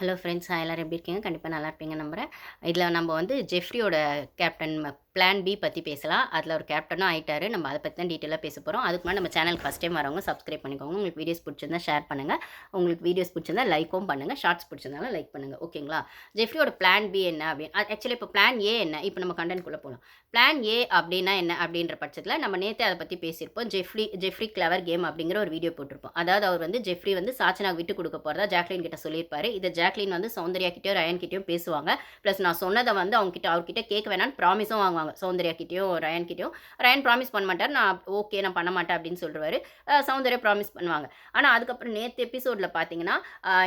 Hello friends, எல்லாரும் எப்படி இருக்கீங்க? கண்டிப்பா நல்லா இருப்பீங்க நம்புறேன். இதில நம்ம வந்து ஜெஃப்ரியோட கேப்டன் பிளான் பி பத்தி பேசலாம். அதில ஒரு கேப்டனும் ஆயிட்டாரு. நம்ம அத பத்தி தான் டீட்டெயிலா பேசப் போறோம். அதுக்கு முன்னாடி நம்ம சேனலுக்கு ஃபர்ஸ்ட் டைம் வரவங்க சப்ஸ்கிரைப் பண்ணிக்கோங்க. உங்களுக்கு வீடியோஸ் பிடிச்சிருந்தா ஷேர் பண்ணுங்க. உங்களுக்கு வீடியோஸ் பிடிச்சிருந்தா லைக்கும் பண்ணுங்க. ஷார்ட்ஸ் பிடிச்சிருந்தாலும் லைக் பண்ணுங்க. ஓகேங்களா? ஜெஃப்ரியோட பிளான் பி என்ன அப்படின்னு ஆக்சுவலி இப்போ பிளான் ஏ என்ன? இப்போ நம்ம கன்டென்ட்குள்ள போலாம். பிளான் ஏ அப்படின்னா என்ன? அப்படின்ற பட்சத்தில நம்ம நேத்தே அத பத்தி பேசியிருப்போம். ஜெஃப்ரி கிளவர் கேம் அப்படிங்கிற ஒரு வீடியோ போட்டிருப்போம். அதாவது அவர் வந்து ஜெஃப்ரி வந்து சாச்சனாக்கு விட்டுக் குடுக்க போறதா ஜாக்லின் கிட்ட சொல்லியிருப்பாரு. இத ஜாக்லின் வந்து சௌந்தர்யா கிட்டயும், ரயான் கிட்டயும் பேசுவாங்க. பிளஸ் நான் சொன்னத வந்து அவர்கிட்ட கேட்க வேணாம்னு ப்ராமிஸும் வாங்குவாங்க. சௌந்தர்யா கிட்டயும், ரயான் கிட்டயும். ரயான் ப்ராமிஸ் பண்ண மாட்டாரு. நான் பண்ண மாட்டேன் அப்படின்னு சொல்ருவாரு. சௌந்தர்யா ப்ராமிஸ் பண்ணுவாங்க. ஆனா அதுக்கப்புறம் நேத்து எபிசோட்ல பார்த்தீங்கன்னா,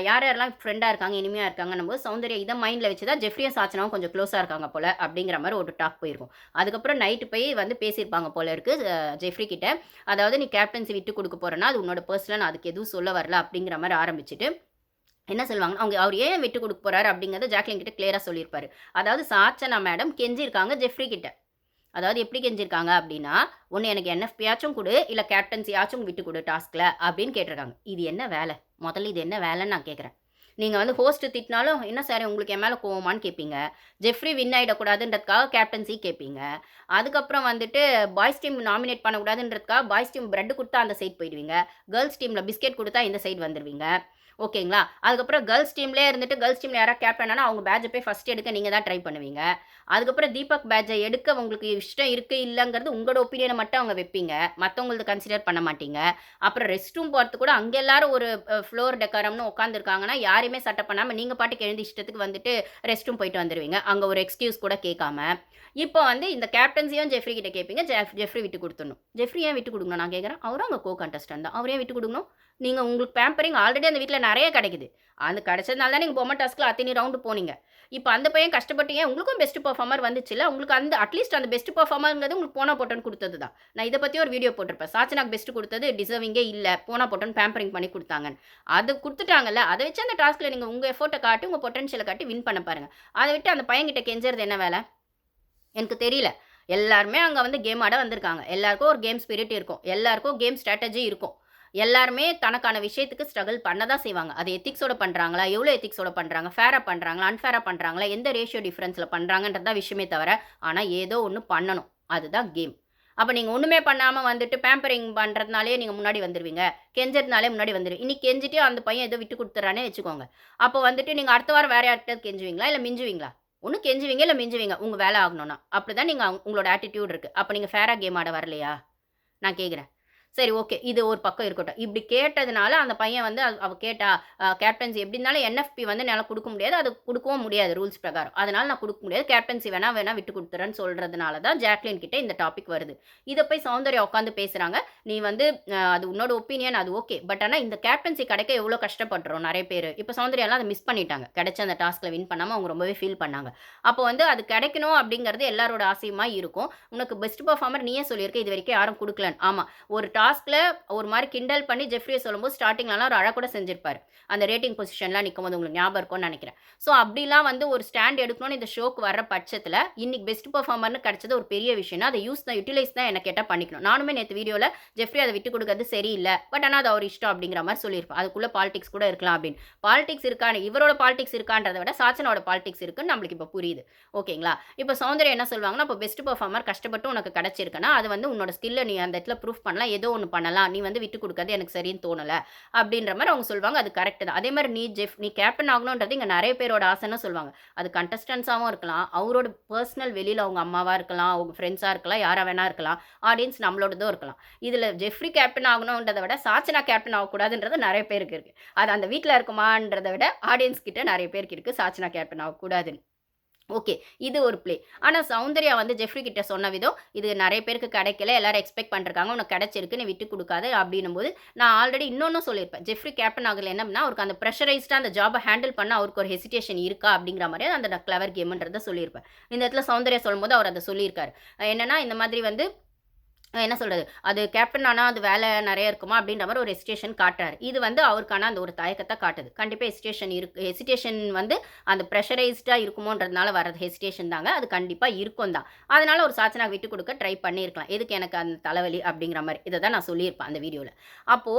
யார் யாரெல்லாம் ஃப்ரெண்டா இருக்காங்க, இனிமையா இருக்காங்கன்னும்போது சௌந்தர்யா இத மைண்ட்ல வச்சு தான் ஜெஃப்ரியும் சாச்சனாவும் கொஞ்சம் க்ளோஸா இருக்காங்க போல அப்படிங்கிற மாரி ஒரு டாக் போயிருக்கும். அதுக்கப்புறம் நைட்டு போய் வந்து பேசியிருப்பாங்க போல இருக்கு ஜெஃப்ரி கிட்ட. அதாவது நீ கேப்டன்சி விட்டு குடுக்க போறன்னா, அது உன்னோட பெர்சனல் நான் அதுக்கு எதுவும் சொல்ல வரல அப்படிங்கிற மாரி ஆரம்பிச்சுட்டு என்ன சொல்லுவாங்கன்னா, அவர் ஏன் விட்டுக் குடுக்க போறாரு அப்படிங்கிறத ஜாக்லின் கிட்ட கிளியரா சொல்லியிருப்பாரு. அதாவது சாச்சனா மேடம் கெஞ்சிருக்காங்க ஜெஃப்ரி கிட்ட. அதாவது எப்படி கெஞ்சிருக்காங்க அப்படின்னா, "ஒண்ணு எனக்கு என்எஃப்பியாச்சும் குடு, இல்ல கேப்டன்சியாச்சும் விட்டுக் குடு டாஸ்க்ல" அப்படின்னு கேட்டிருக்காங்க. இது என்ன வேல? முதல்ல இது என்ன வேலைன்னு நான் கேட்கிறேன். நீங்க வந்து ஹோஸ்ட் திட்டினாலும், "என்ன சார் உங்களுக்கு என் மேல கோவமான்னு?" கேட்பீங்க. ஜெஃப்ரி வின் ஆயிடக்கூடாதுன்றதுக்காக கேப்டன்சி கேட்பீங்க. அதுக்கப்புறம் வந்துட்டு பாய்ஸ் டீம் நாமினேட் பண்ணக்கூடாதுன்றதுக்காக பாய்ஸ் டீம் பிரெட் குடுத்தா அந்த சைட் போயிடுவீங்க. கேர்ள்ஸ் டீம்ல பிஸ்கட் குடுத்தா இந்த சைடு வந்துருவீங்க. ஓகேங்களா? அதுக்கப்புறம் கேர்ள்ஸ் டீம்லயே இருந்துட்டு, கேர்ள்ஸ் டீம்ல யாராவது கேப்டன் ஆனா, அவங்க பேட்ஜ போய் ஃபர்ஸ்ட் எடுக்க நீங்க தான் ட்ரை பண்ணுவீங்க. அதுக்கப்புறம் தீபக் பேட்ஜ எடுக்க உங்களுக்கு இஷ்டம் இருக்கு, இல்லங்கிறது உங்களோட ஒப்பீனியன மட்டும் அவங்க வைப்பீங்க. மத்தவங்களத கன்சிடர் பண்ண மாட்டீங்க. அப்புறம் ரெஸ்ட் ரூம் போறதுக்கு கூட அங்க எல்லாரும் ஒரு ஃப்ளோர் டெக்காரம்னு உட்காந்துருக்காங்கன்னா, யாரையுமே சட்டை பண்ணாம நீங்க பாட்டுக்கு எழுந்து இஷ்டத்துக்கு வந்துட்டு ரெஸ்ட் ரூம் போயிட்டு வந்துருவீங்க. அங்க ஒரு எக்ஸ்கியூஸ் கூட கேட்காம. இப்போ வந்து இந்த கேப்டன்சியும் ஜெஃப்ரி கிட்ட கேட்பீங்க. ஜெஃப்ரி விட்டு குடுத்துடணும். ஜெஃப்ரி ஏன் விட்டு குடுக்கணும் நான் கேட்கிறேன். அவரும் அங்க கோ கண்டஸ்டன்ட் தான். அவர் ஏன் விட்டு குடுக்கணும்? நீங்க உங்களுக்கு பேம்பரிங் ஆல்ரெடி அந்த வீட்ல நெறைய கிடைக்குது. அது கிடைச்சதுனால தான் நீங்க பொம்மை டாஸ்க்ல அத்தனை ரவுண்டு போனீங்க. இப்ப அந்த பையன் கஷ்டப்பட்டு ஏன் உங்களுக்கும் பெஸ்ட் பெர்ஃபார்மர் வந்துச்சுல்ல. உங்களுக்கு அந்த அட்லீஸ்ட் அந்த பெஸ்ட் பெர்ஃபார்மர்ங்கிறது உங்களுக்கு போனா போட்டுன்னு குடுத்தது தான். நான் இத பத்தி ஒரு வீடியோ போட்டிருப்பேன். சாச்சனாக்கு பெஸ்ட் குடுத்தது டிசர்விங்கே இல்ல. போனா போட்டுன்னு பேம்பரிங் பண்ணி குடுத்தாங்கன்னு. அது குடுத்துட்டாங்கல்ல. அத வச்சு அந்த டாஸ்க்ல நீங்க உங்க எஃபோர்ட்ட காட்டி, உங்க பொட்டன்ஷியல காட்டி வின் பண்ண பாருங்க. அத விட்டு அந்த பையன்கிட்ட கெஞ்சறது என்ன வேல? எனக்கு தெரியல. எல்லாருமே அங்க வந்து கேம் ஆட வந்திருக்காங்க. எல்லாருக்கும் ஒரு கேம் ஸ்பிரிட் இருக்கும். எல்லாருக்கும் கேம் ஸ்ட்ராட்டஜி இருக்கும். எல்லாருமே தனக்கான விஷயத்துக்கு ஸ்ட்ரகிள் பண்ண தான் செய்வாங்க. அது எத்திக்ஸோட பண்றாங்களா? எவ்வளோ எத்திக்ஸோட பண்றாங்க? ஃபேரா பண்றாங்களா? அன்ஃபேரா பண்றாங்களா? எந்த ரேஷியோ டிஃபரன்ஸ்ல பண்றாங்கன்றது தான் விஷயமே தவிர, ஆனா ஏதோ ஒண்ணு பண்ணணும். அதுதான் கேம். அப்ப நீங்க ஒண்ணுமே பண்ணாம வந்துட்டு பேம்பரிங் பண்றதுனாலயே நீங்க முன்னாடி வந்துருவீங்க. கெஞ்சறதுனாலே முன்னாடி வந்துருவீங்க. இன்னைக்கு கெஞ்சிட்டு அந்த பையன் ஏதோ விட்டு குடுத்துறான்னே வச்சுக்கோங்க. அப்போ வந்துட்டு நீங்க அடுத்த வாரம் வேற யார்கிட்டயாவது கெஞ்சுவீங்களா? இல்ல மிஞ்சுவீங்களா? ஒண்ணு கெஞ்சுவீங்க, இல்ல மிஞ்சுவீங்க. உங்க வேலை ஆகணும்னா. அப்படிதான் நீங்க உங்களோட ஆட்டிட்யூட் இருக்கு. அப்ப நீங்க ஃபேரா கேம் ஆட வரலையா? நான் கேட்கிறேன். சரி ஓகே. இது ஒரு பக்கம் இருக்கட்டும். இப்படி கேட்டதுனால அந்த பையன் வந்து அவ கேட்டா, கேப்டன்சி எப்படி இருந்தாலும் என்எஃப்பி வந்து என்னால குடுக்க முடியாது. அது குடுக்கவும் முடியாது ரூல்ஸ் பிரகாரம். அதனால நான் குடுக்க முடியாது. கேப்டன்சி வேணா விட்டு குடுத்துறேன்னு சொல்றதுனால தான் ஜாக்லின் கிட்ட இந்த டாபிக் வருது. இத போய் சௌந்தர்யா உட்காந்து பேசுறாங்க. நீ வந்து அது உன்னோட ஒப்பீனியன் அது ஓகே. பட் ஆனா இந்த கேப்டன்சி கிடைக்க எவ்வளோ கஷ்டப்படுறோம் நெறைய பேரு. இப்ப சௌந்தர்யாலாம் அத மிஸ் பண்ணிட்டாங்க. கிடைச்ச அந்த டாஸ்க்ல வின் பண்ணாம அவங்க ரொம்பவே ஃபீல் பண்ணாங்க. அப்போ வந்து அது கிடைக்கணும் அப்படிங்கிறது எல்லாரோட ஆசையுமா இருக்கும். உனக்கு பெஸ்ட் பெர்ஃபார்மர் நீயே சொல்லியிருக்க. இதுவரைக்கும் யாரும் குடுக்கலன்னு. ஆமா. ஒரு டாஸ்க்ல ஒரு மாரி கிண்டல் பண்ணி ஜெஃப்ரிய சொல்லும்போது ஸ்டார்ட்டிங்லலாம் அவரு அழக்கூட செஞ்சிருப்பாரு. அந்த ரேட்டிங் பொசிஷன்லாம் நிக்கும்போது உங்களுக்கு ஞாபகம் இருக்கும்னு நெனைக்கிறேன். ஸோ அப்படிலாம் வந்து ஒரு ஸ்டாண்ட் எடுக்கணும்னு இந்த ஷோக்கு வர்ற பட்சத்தில, இன்னைக்கு பெஸ்ட் பெர்ஃபார்மர்ன்னு கிடைச்சது ஒரு பெரிய விஷயம்னா, அத யூட்டிலைஸ் தான் என்ன கேட்டா பண்ணிக்கணும். நானுமே நேத்து வீடியோல ஜெஃப்ரி அத விட்டுக் குடுக்கறது சரியில்ல. பட் ஆனா அது அவர் இஷ்டம் அப்படிங்கிற மாரி சொல்லியிருப்பேன். அதுக்குள்ள பாலிடிக்ஸ் கூட இருக்கலாம் அப்படின்னு. பாலிடிக்ஸ் இருக்கான்னு இவரோட பாலிடிக்ஸ் இருக்கான்றத விட சாச்சனாவோட பாலிடிக்ஸ் இருக்குன்னு நம்மளுக்கு இப்ப புரியுது. ஓகேங்களா? இப்ப சௌந்தர்யா என்ன சொல்லுவாங்கன்னா, அப்ப பெஸ்ட் பெர்ஃபார்மர் கஷ்டப்பட்டு உனக்கு கிடைச்சிருக்குன்னா, அது வந்து உன்னோட ஸ்கில்ல நீ அந்த இடத்துல ப்ரூஃப் பண்ணலாம். ஏதோ ஒண்ணு பண்ணலாம். நீ வந்து விட்டுக் குடுக்கறது எனக்கு சரின்னு தோணல. அப்படின்ற மாரி அவங்க சொல்லுவாங்க. அது கரெக்ட் தான். அதே மாரி நீ கேப்டன் ஆகணும்ன்றது இங்க நெறைய பேரோட ஆசைன்னு சொல்லுவாங்க. அது கண்டஸ்டன்ட்ஸாவும் இருக்கலாம். அவரோட பெர்சனல் வெளியில அவங்க அம்மாவா இருக்கலாம், அவங்க ஃப்ரெண்ட்ஸா இருக்கலாம், யாரா வேணா இருக்கலாம். ஆடியன்ஸ் நம்மளோடதும் இருக்கலாம். இதுல ஜெஃப்ரி கேப்டன் ஆகணும்ன்றத விட, சாச்சனா கேப்டன் ஆகக்கூடாதுன்றது நெறைய பேருக்கு இருக்கு. அது அந்த வீட்ல இருக்குமான்றத விட, ஆடியன்ஸ் கிட்ட நெறைய பேருக்கு இருக்கு. சாச்சனா கேப்டன் ஆகக்கூடாதுன்னு. ஓகே. இது ஒரு ப்ளே. ஆனா சௌந்தர்யா வந்து ஜெஃப்ரி கிட்ட சொன்ன விதம், இது நெறைய பேருக்கு கிடைக்கல. எல்லாரும் எக்ஸ்பெக்ட் பண்ணிருக்காங்க. உனக்கு கிடைச்சிருக்கு. நீ விட்டுக் குடுக்காத அப்டின்னும்போது, நான் ஆல்ரெடி இன்னொன்னும் சொல்லியிருப்பேன். ஜெஃப்ரி கேப்டன் ஆகல என்ன அப்டின்னா, அவருக்கு அந்த பிரஷரைஸ்டா அந்த ஜாப்ப ஹேண்டில் பண்ண அவருக்கு ஒரு ஹெசிடேஷன் இருக்கா அப்டிங்கிற மாரி அந்த கிளவர் கேம்ன்றத சொல்லியிருப்பேன். இந்த இடத்துல சௌந்தர்யா சொல்லும்போது அவர் அத சொல்லியிருக்காரு. என்னன்னா, இந்த மாதிரி வந்து என்ன சொல்றது? அது கேப்டன் ஆனா அது வேலை நெறைய இருக்குமா? அப்படின்ற மாரி ஒரு ஹெசிடேஷன் காட்டுறாரு. இது வந்து அவருக்கான அந்த ஒரு தயக்கத்த காட்டுது. கண்டிப்பா ஹெசிடேஷன் வந்து அந்த பிரஷரைஸ்டா இருக்குமோன்றதுனால வர்றது ஹெசிடேஷன் தாங்க. அது கண்டிப்பா இருக்கும் தான். அதனால ஒரு சாச்சனாக்கு விட்டு குடுக்க ட்ரை பண்ணியிருக்கலாம். எதுக்கு எனக்கு அந்த தலைவலி அப்படிங்கிற மாரி. இத தான் நான் சொல்லியிருப்பேன் அந்த வீடியோல. அப்போ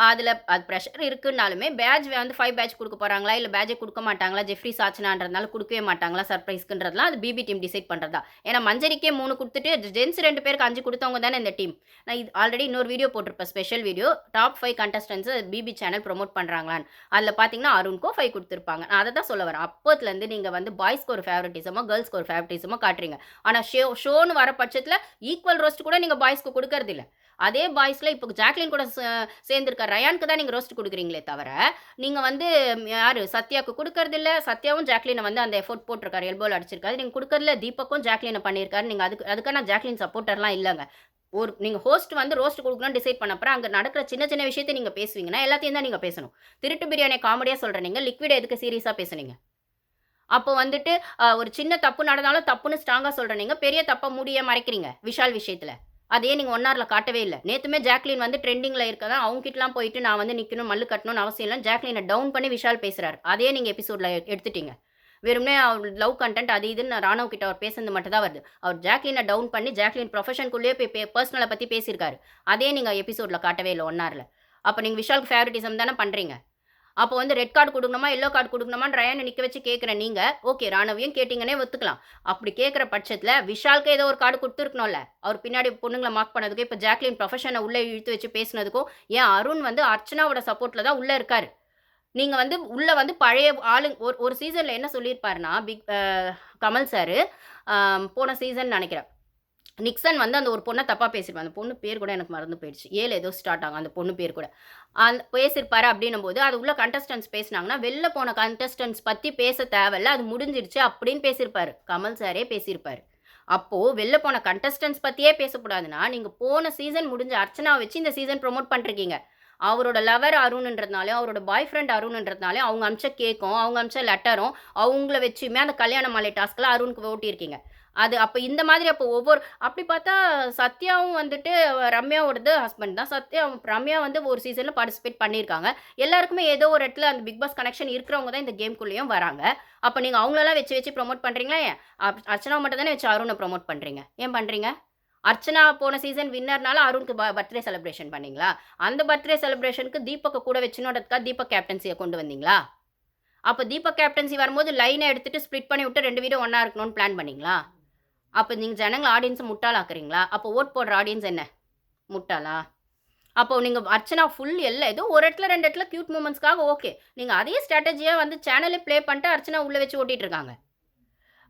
அதுல அது பிரஷர் இருக்குன்னாலுமே பேட்ஜ் வந்து 5 பேட்ஜ் குடுக்க போறாங்களா? இல்ல பேட்ஜே குடுக்க மாட்டாங்களா? ஜெஃப்ரி சாச்சனான்றதுனால குடுக்கவே மாட்டாங்களா? சர்ப்ரைஸ்க்குன்றதெல்லாம் அது பிபி டீம் டிசைட் பண்றது தான். ஏன்னா மஞ்சரிக்கே 3 குடுத்துட்டு ஜென்ஸ் 2 பேருக்கு 5 குடுத்தவங்க தானே இந்த டீம். நான் இது ஆல்ரெடி இன்னொரு வீடியோ போட்டிருப்பேன். Special video. Top 5 contestants BB channel promote பண்றாங்களான்னு. அதில பார்த்தீங்கன்னா, அருண்கோ 5 குடுத்துருப்பாங்க. நான் அத தான் சொல்ல வரேன். அப்போத்துலருந்து நீங்க வந்து பாய்ஸ்க்கு ஒரு ஃபேவரட்டிசமோ, கேர்ள்ஸ்க்கு ஒரு ஃபேவரட்டிசமோ காட்டுறீங்க. ஆனா ஷோன்னு வர பட்சத்தில ஈக்குவல் ரோஸ்ட் கூட நீங்க பாய்ஸ்க்கு குடுக்கறதில்ல. அதே பாய்ஸ்ல இப்போ ஜாக்லின் கூட சேர்ந்திருக்க ரயானுக்கு தான் நீங்க ரோஸ்ட் குடுக்குறீங்களே தவிர, நீங்க வந்து யாரு சத்யாக்கு குடுக்கறதில்ல. சத்யாவும் ஜாக்லின வந்து அந்த எஃபோர்ட் போட்டிருக்காரு. எல்போல அடிச்சிருக்காரு. நீங்க குடுக்கறதில்ல. தீபக்கும் ஜாக்லின பண்ணியிருக்காரு. நீங்க அதுக்கான ஜாக்லின் சப்போர்ட்டர்லாம் இல்லங்க. நீங்க ஹோஸ்ட் வந்து ரோஸ்ட் குடுக்கணும்னு டிசைட் பண்ண அப்புறம், அங்க நடக்கிற சின்ன சின்ன விஷயத்த நீங்க பேசுவீங்கன்னா, எல்லாத்தையும் தான் நீங்க பேசணும். திருட்டு பிரியாணிய காமெடியா சொல்ற நீங்க, லிக்விட எதுக்கு சீரியஸா பேசுனீங்க? அப்போ வந்துட்டு ஒரு சின்ன தப்பு நடந்தாலும் தப்புன்னு ஸ்ட்ராங்கா சொல்ற நீங்க, பெரிய தப்ப மூடி ஏன் மறைக்கிறீங்க? விஷால் விஷயத்துல. அத ஏன் நீங்க ஒன் ஹார்ல காட்டவே இல்ல? நேத்துமே ஜாக்லின் வந்து ட்ரெண்டிங்ல இருக்கதான், அவங்க கிட்டலாம் போயிட்டு நான் வந்து நிக்கணும், மல்லு கட்டணும்னு அவசியம் இல்ல. ஜாக்லின டவுன் பண்ணி விஷால் பேசுறாரு. அதே நீங்க எபிசோட்ல எடுத்துட்டீங்க. வெறுமனே அவர் லவ் கன்டென்ட் அது இதுன்னு ராணவ் கிட்ட அவர் பேசுனது மட்டும் தான் வருது. அவர் ஜாக்லின டவுன் பண்ணி ஜாக்லின் ப்ரொஃபஷனுக்குள்ளேயே போய் பெர்சனல பத்தி பேசியிருக்காரு. அதே நீங்க எபிசோட்ல காட்டவே இல்ல 1 ஹார்ல. அப்ப நீங்க விஷாலுக்கு ஃபேவரட்டிசம் தானே பண்றீங்க. அப்போ வந்து ரெட் கார்டு குடுக்கணுமா, எல்லோ கார்டு குடுக்கணுமான்னு ரயான நிக்க வச்சு கேட்கிற நீங்க, ஓகே ராணவையும் கேட்டீங்கன்னே ஒத்துக்கலாம். அப்படி கேட்கிற பட்சத்துல விஷாலுக்கு ஏதோ ஒரு கார்டு குடுத்துருக்கணும்ல. அவர் பின்னாடி பொண்ணுங்கள மார்க் பண்ணதுக்கும், இப்ப ஜாக்லின் ப்ரொஃபஷன உள்ள இழுத்து வச்சு பேசினதுக்கும், ஏன் அருண் வந்து அர்ச்சனாவோட சப்போர்ட்ல தான் உள்ள இருக்காரு. நீங்க வந்து உள்ள வந்து பழைய ஒரு ஒரு சீசன்ல என்ன சொல்லியிருப்பாருன்னா, கமல் சாரு போன சீசன் நெனைக்கிறேன். நிக்சன் வந்து அந்த ஒரு பொண்ண தப்பா பேசியிருப்பாரு. அந்த பொண்ணு பேர் கூட எனக்கு மறந்து போயிடுச்சு. ஏல ஏதோ ஸ்டார்ட் ஆகும் அந்த பொண்ணு பேர் கூட. பேசியிருப்பாரு அப்டின்னும்போது, அது உள்ள கண்டஸ்டன்ட்ஸ் பேசினாங்கன்னா, வெளில போன கண்டஸ்டன்ட்ஸ் பத்தி பேச தேவையில்ல. அது முடிஞ்சிடுச்சு அப்டின்னு பேசியிருப்பாரு. கமல் சாரே பேசியிருப்பாரு. அப்போ வெளில போன கண்டஸ்டன்ட்ஸ் பத்தியே பேசக்கூடாதுன்னா, நீங்க போன சீசன் முடிஞ்ச அர்ச்சனாவ வச்சு இந்த சீசன் ப்ரமோட் பண்ட்ருக்கீங்க. அவரோட லவர் அருண்ன்றதுனாலயும், அவரோட பாய் ஃப்ரெண்ட் அருண்ன்றதுனாலயும், அவங்க அனுப்பிச்ச கேக்கும், அவங்க அனுப்பிச்ச லெட்டரும், அவங்கள வச்சுமே அந்த கல்யாண மாலை டாஸ்க்ல அருணுக்கு ஓட்டியிருக்கீங்க. அது அப்ப இந்த மாதிரி அப்போ அப்படி பார்த்தா சத்யாவும் வந்துட்டு ரம்யாவோடது ஹஸ்பண்ட் தான். ரம்யா வந்து ஒரு சீசன்ல பார்ட்டிசிபேட் பண்ணியிருக்காங்க. எல்லாருக்குமே ஏதோ ஒரு இடத்துல அந்த பிக் பாஸ் கனெக்ஷன் இருக்கிறவங்க தான் இந்த கேம்குள்ளேயும் வராங்க. அப்ப நீங்க அவங்களலாம் வச்சு வச்சு ப்ரமோட் பண்றீங்களா ஏன்? அர்ச்சனாவ மட்டும் தானே வச்சு அருண ப்ரமோட் பண்றீங்க. ஏன் பண்றீங்க? அர்ச்சனா போன சீசன் வின்னர்னால அருணுக்கு பர்த்டே செலிப்ரேஷன் பண்ணீங்களா? அந்த பர்த்டே செலிப்ரேஷனுக்கு தீபக்க கூட வச்சுக்கணுன்றதுக்காக தீபக் கேப்டன்சிய கொண்டு வந்தீங்களா? அப்ப தீபக் கேப்டன்சி வரும்போது லைன எடுத்துட்டு ஸ்ப்ளிட் பண்ணி விட்டு 2 வீடும் ஒண்ணா இருக்கணும்னு பிளான் பண்ணீங்களா? அப்ப நீங்க ஜனங்கள ஆடியன்ஸ முட்டாளாக்குறீங்களா? அப்போ வோட் போடுற ஆடியன்ஸ் என்ன? முட்டாளா? அப்போ நீங்க அர்ச்சனா ஃபுல் ஏதோ ஒரு இடத்துல 2 இடத்துல கியூட் மூமெண்ட்ஸ்க்காக ஓகே. நீங்க அதே ஸ்ட்ராட்டஜியா வந்து சேனலே ப்ளே பண்ணிட்டு அர்ச்சனா உள்ள வச்சு ஓட்டிட்டு இருக்காங்க.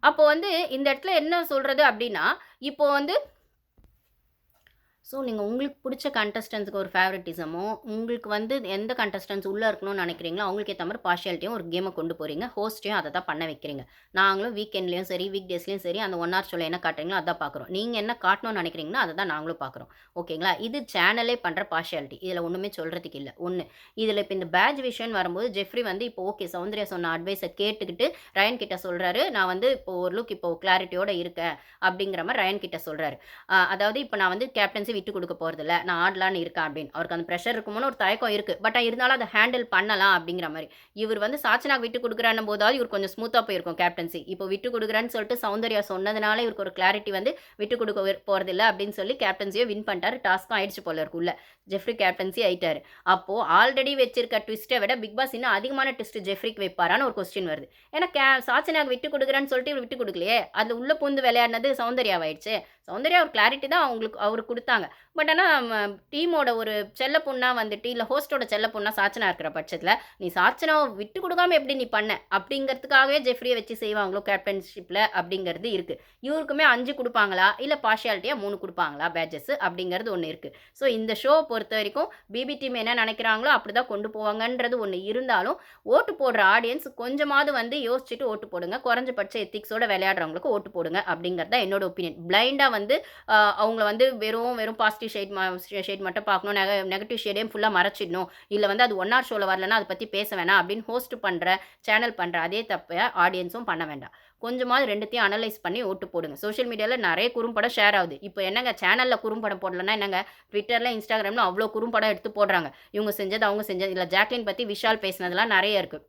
அப்போ வந்து இந்த இடத்துல என்ன சொல்றது அப்டின்னா, இப்போ வந்து ஸோ, நீங்க உங்களுக்கு புடிச்ச கண்டஸ்டன்ட்ஸ்க்கு ஒரு ஃபேவரட்டிசமோ, உங்களுக்கு வந்து எந்த கண்டஸ்டன்ட்ஸ் உள்ள இருக்கணும்னு நெனைக்கிறீங்களோ, அவங்களுக்கு ஏத்த மாரி பார்ஷியாலிட்டியும் ஒரு கேம கொண்டு போறீங்க. ஹோஸ்ட்டையும் அத தான் பண்ண வைக்கிறீங்க. நாங்களும் வீக்கெண்ட்லயும் சரி, வீக் டேஸ்லயும் சரி, அந்த 1 ஹார் ஷோல என்ன காட்டுறீங்களோ அதான் பார்க்குறோம். நீங்க என்ன காட்டணும்னு நெனைக்கிறீங்களோ, அத தான் நாங்களும் பார்க்குறோம். ஓகேங்களா? இது சேனலே பண்ற பார்ஷியாலிட்டி. இதுல ஒண்ணுமே சொல்றதுக்கு இல்ல. 1 இதுல இப்ப இந்த பேட்ஜ் விஷயம்னு வரும்போது, ஜெஃப்ரி வந்து இப்போ ஓகே சௌந்தர்யா சொன்ன அட்வைஸ கேட்டுக்கிட்டு ரயன் கிட்ட சொல்றாரு. நான் வந்து இப்போ ஓரளவுக்கு இப்போ கிளாரிட்டியோட இருக்கேன். அப்படிங்கிற மாரி ரயன் கிட்ட சொல்றாரு. அதாவது இப்ப நான் வந்து கேப்டன்சி விட்டு குடுக்க போறதில்ல. நான் ஆடலான்னு இருக்கேன் அப்படின்னு. அவருக்கு அந்த பிரஷர் இருக்குமோன்னு ஒரு தயக்கம் இருக்கு. பட் இருந்தாலும் அத ஹேண்டில் பண்ணலாம் அப்படிங்கிற மாரி. இவர் வந்து சாச்சனாக்கு விட்டு குடுக்குறான்னும் போதாவது இவருக்கு கொஞ்சம் ஸ்மூத்தா போயிருக்கும் கேப்டன்சி. இப்போ விட்டு குடுக்குறேன்னு சொல்லிட்டு சௌந்தர்யா சொன்னதுனால இவருக்கு ஒரு கிளாரிட்டி வந்து விட்டு குடுக்க போறதில்ல அப்படின்னு சொல்லி கேப்டன்சிய வின் பண்ணிட்டாரு. டாஸ்க்கும் ஆயிடுச்சு போல இருக்கு உள்ள. ஜெஃப்ரி கேப்டன்சி ஆயிட்டாரு. அப்போ ஆல்ரெடி வச்சிருக்க ட்விஸ்ட்ட விட பிக் பாஸ் இன்னும் அதிகமான ட்விஸ்ட் ஜெஃப்ரிக்கு வைப்பாரான்னு ஒரு கொஸ்டின் வருது. ஏன்னா சாச்சனாக்கு விட்டு குடுக்குறேன்னு சொல்லிட்டு இவர் விட்டு குடுக்கலையே. அதுல உள்ள பூந்து விளையாடினது சௌந்தர்யாவாயிடுச்சே. சௌந்தர்யா ஒரு கிளாரிட்டி தான் அவருக்கு குடுத்தாங்க. பட் ஆனா டீமோட ஒரு செல்ல பொண்ணா வந்துட்டு, இல்ல ஹோஸ்ட்டோட செல்ல பொண்ணா சாச்சனா இருக்கிற பட்சத்தில, "நீ சாச்சனாவ விட்டு குடுக்காம எப்படி நீ பண்ண?" அப்படிங்கிறதுக்காகவே ஜெஃப்ரிய வச்சு செய்வாங்களோ கேப்டன்ஷிப்ல அப்படிங்கிறது இருக்கு. இவருக்குமே 5 குடுப்பாங்களா? இல்ல பார்ஷியாலிட்டியா 3 குடுப்பாங்களா பேட்ஜஸ் அப்படிங்கிறது ஒண்ணு இருக்கு. ஸோ இந்த ஷோவ பொறுத்தவரைக்கும் பிபி டீம் என்ன நெனைக்கிறாங்களோ அப்படிதான் கொண்டு போவாங்கன்றது ஒண்ணு இருந்தாலும், ஓட்டு போடுற ஆடியன்ஸ் கொஞ்சமாவது வந்து யோசிச்சுட்டு ஓட்டு போடுங்க. குறைஞ்சபட்ச எத்திக்ஸோட விளையாடுறவங்களுக்கு ஓட்டு போடுங்க அப்படிங்கிறது தான் என்னோட ஒப்பீனியன். பிளைண்டா வந்து அவங்கள வந்து வெறும் பாசிட்டிவ் பாசிட்டிவ் ஷேட் மட்டும் பார்க்கணும், நெகட்டிவ் ஷேடையும் ஃபுல்லா மறைச்சிடணும். இல்ல வந்து அது ஒன் ஹவர் ஷோல வரலன்னா அத பத்தி பேச வேணாம் அப்படின்னு ஹோஸ்ட் பண்ற, சேனல் பண்ற அதே தப்ப ஆடியன்ஸும் பண்ண வேண்டாம். கொஞ்சமாவது 2த்தையும் அனலைஸ் பண்ணி ஓட்டு போடுங்க. சோஷியல் மீடியால நெறைய குறும்படம் ஷேர் ஆகுது. இப்போ என்னங்க சேனல்ல குறும்படம் போடலன்னா என்னங்க, Twitterல, Instagramல அவ்ளோ குறும்படம் எடுத்து போடுறாங்க. இவங்க செஞ்சது, அவங்க செஞ்சது. இதுல ஜாக்லின் பத்தி விஷால் பேசினதெல்லாம் நெறைய இருக்கு.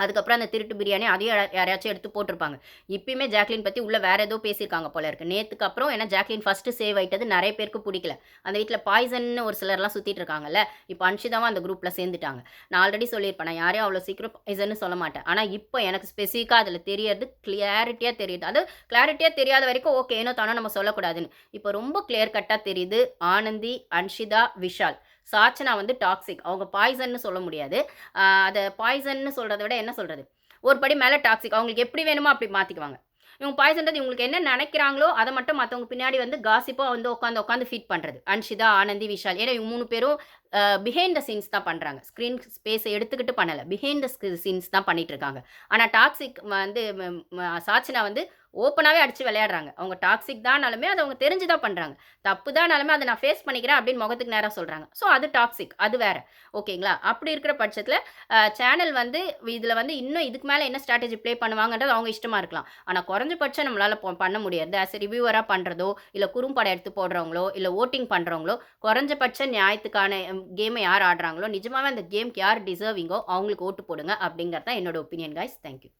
அதுக்கப்புறம் அந்த திருட்டு பிரியாணி அதையும் யாரையாச்சும் எடுத்து போட்டிருப்பாங்க. இப்பயுமே ஜாக்லின் பத்தி உள்ள வேற ஏதோ பேசியிருக்காங்க போல இருக்கு. நேத்துக்கு அப்புறம் ஏன்னா ஜாக்லின் ஃபர்ஸ்ட்டு சேவ் ஆயிட்டது நெறைய பேருக்கு புடிக்கல. அந்த வீட்ல பாய்சன்னு ஒரு சிலர்லாம் சுத்திட்டு இருக்காங்கல்ல. இப்ப அன்ஷிதாவும் அந்த குரூப்ல சேர்ந்துட்டாங்க. நான் ஆல்ரெடி சொல்லியிருப்பேன். நான் யாரையும் அவ்வளோ சீக்கிரம் பாய்சன்னு சொல்ல மாட்டேன். ஆனா இப்ப எனக்கு ஸ்பெசிஃபிக்கா அதுல தெரியறது கிளாரிட்டியா தெரியுது. அது கிளாரிட்டியா தெரியாத வரைக்கும் ஓகே. ஏனோ தானோ நம்ம சொல்லக்கூடாதுன்னு. இப்ப ரொம்ப கிளியர் கட்டா தெரியுது. ஆனந்தி, அன்ஷிதா, விஷால். சாச்சனா வந்து டாக்ஸிக். அவங்க பாய்சன்னு சொல்ல முடியாது. அத பாய்சன்னு சொல்றத விட என்ன சொல்றது? ஒரு படி மேல டாக்ஸிக். அவங்களுக்கு எப்படி வேணுமோ அப்படி மாத்திக்குவாங்க. இவங்க பாய்சன்றது இவங்களுக்கு என்ன நெனைக்கிறாங்களோ, அத மட்டும் மத்தவங்க பின்னாடி வந்து காசிப்பா வந்து உட்காந்து ஃபீட் பண்றது. அன்ஷிதா, ஆனந்தி, விஷால். ஏன்னா இவங்க 3 பேரும் பிஹைண்ட் த சீன்ஸ் தான் பண்றாங்க. ஸ்க்ரீன் ஸ்பேஸ எடுத்துக்கிட்டு பண்ணல. பிஹைண்ட் த சீன்ஸ் தான் பண்ணிட்டு இருக்காங்க. ஆனா டாக்ஸிக் வந்து சாச்சனா வந்து ஓப்பனாவே அடிச்சு விளையாடுறாங்க. அவங்க டாக்ஸிக் தான்னாலுமே அத அவங்க தெரிஞ்சு தான் பண்றாங்க. தப்பு தான்னாலுமே அத நான் ஃபேஸ் பண்ணிக்கிறேன் அப்படின்னு முகத்துக்கு நேரா சொல்றாங்க. ஸோ அது டாக்ஸிக். அது வேற. ஓகேங்களா? அப்படி இருக்கிற பட்சத்தில சேனல் வந்து இதுல வந்து இன்னும் இதுக்கு மேல என்ன ஸ்ட்ராட்டஜி ப்ளே பண்ணுவாங்கன்றது அவங்க இஷ்டமா இருக்கலாம். ஆனா குறைஞ்சபட்சம் நம்மளால பண்ண முடியாது. ஆஸ் எ ரிவ்யூவரா பண்றதோ, இல்ல குறும்படம் எடுத்து போடுறவங்களோ, இல்ல வோட்டிங் பண்றவங்களோ, குறைஞ்சபட்ச நியாயத்துக்கான கேம யார் ஆடுறாங்களோ, நிஜமாவே அந்த கேம்க்கு யார் டிசர்விங்கோ அவங்களுக்கு ஓட்டு போடுங்க அப்படிங்கிறது தான் என்னோட ஒப்பீனியன் காய்ஸ். Thank you.